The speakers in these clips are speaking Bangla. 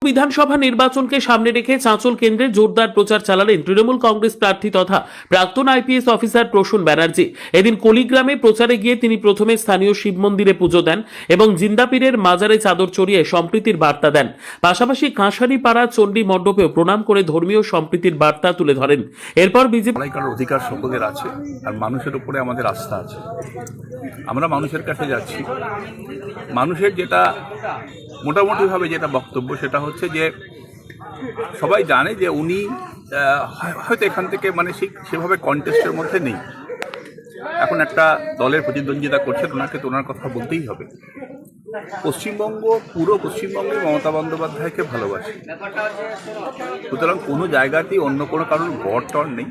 বিধানসভা নির্বাচনকে সামনে রেখে চাঁচল কেন্দ্রে জোরদার প্রচার চালালেন তৃণমূল কংগ্রেস প্রার্থী তথা প্রাক্তন আইপিএস অফিসার প্রসূন ব্যানার্জি। এদিন কলিগ্রামে প্রচারে গিয়ে তিনি প্রথমে স্থানীয় শিব মন্দিরে পুজো দেন এবং জিন্দাপীরের মাজারে চাদর চড়িয়ে সম্প্রীতির বার্তা দেন। পাশাপাশি কাঁসারিপাড়া চণ্ডী মণ্ডপেও প্রণাম করে ধর্মীয় সম্প্রীতির বার্তা তুলে ধরেন। এরপর বিজেপি লড়াই করার অধিকার সকলের আছে, আর মানুষের উপরে আমাদের আস্থা আছে। আমরা মানুষের কাছে যাচ্ছি। মানুষের যেটা মোটামুটিভাবে যেটা বক্তব্য সেটা হচ্ছে যে সবাই জানে যে উনি হয়তো এখান থেকে মানে সেভাবে কন্টেস্টের মধ্যে নেই, এখন একটা দলের প্রতিদ্বন্দ্বিতা করছেন, ওনাকে তো ওনার কথা বলতেই হবে। পশ্চিমবঙ্গ, পুরো পশ্চিমবঙ্গে মমতা বন্দ্যোপাধ্যায়কে ভালোবাসে, সুতরাং কোনো জায়গাতেই অন্য কোনো কারোর গড় টর নেই।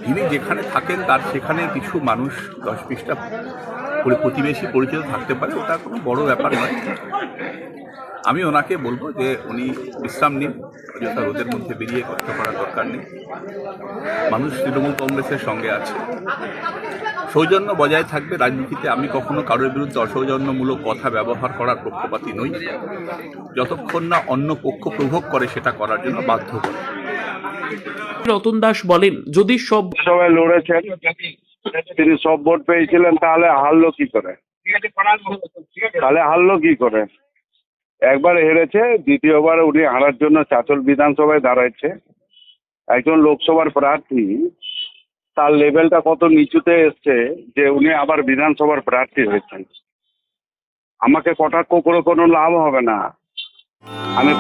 তিনি যেখানে থাকেন তার সেখানে কিছু মানুষ 10-20টা প্রতিবেশী পরিচিত থাকতে পারে, ওটা কোনো বড় ব্যাপার নয়। আমি ওনাকে বলবো যে উনি বিশ্রাম নিন, অযথা রোদের মধ্যে বেরিয়ে কষ্ট করার দরকার নেই। মানুষ তৃণমূল কংগ্রেসের সঙ্গে আছে, সৌজন্য বজায় থাকবে রাজনীতিতে। আমি কখনো কারোর বিরুদ্ধে অসৌজন্যমূলক কথা ব্যবহার করার পক্ষপাতী নই, যতক্ষণ না অন্য পক্ষ প্রভোগ করে সেটা করার জন্য বাধ্য করে। রতন দাস বলেন, যদি সবাই লড়েছেন, তিনি সব ভোট পেয়েছিলেন, তাহলে হারলো কি করে? একবার হেরেছে, দ্বিতীয়বার উনি হারার জন্য চাঁচল বিধানসভায় দাঁড়াচ্ছে। একজন লোকসভার প্রার্থী, তার লেভেলটা কত নিচুতে এসছে যে উনি আবার বিধানসভার প্রার্থী হয়েছেন। আমাকে কটাক্ষ করে কোনো লাভ হবে না। আমি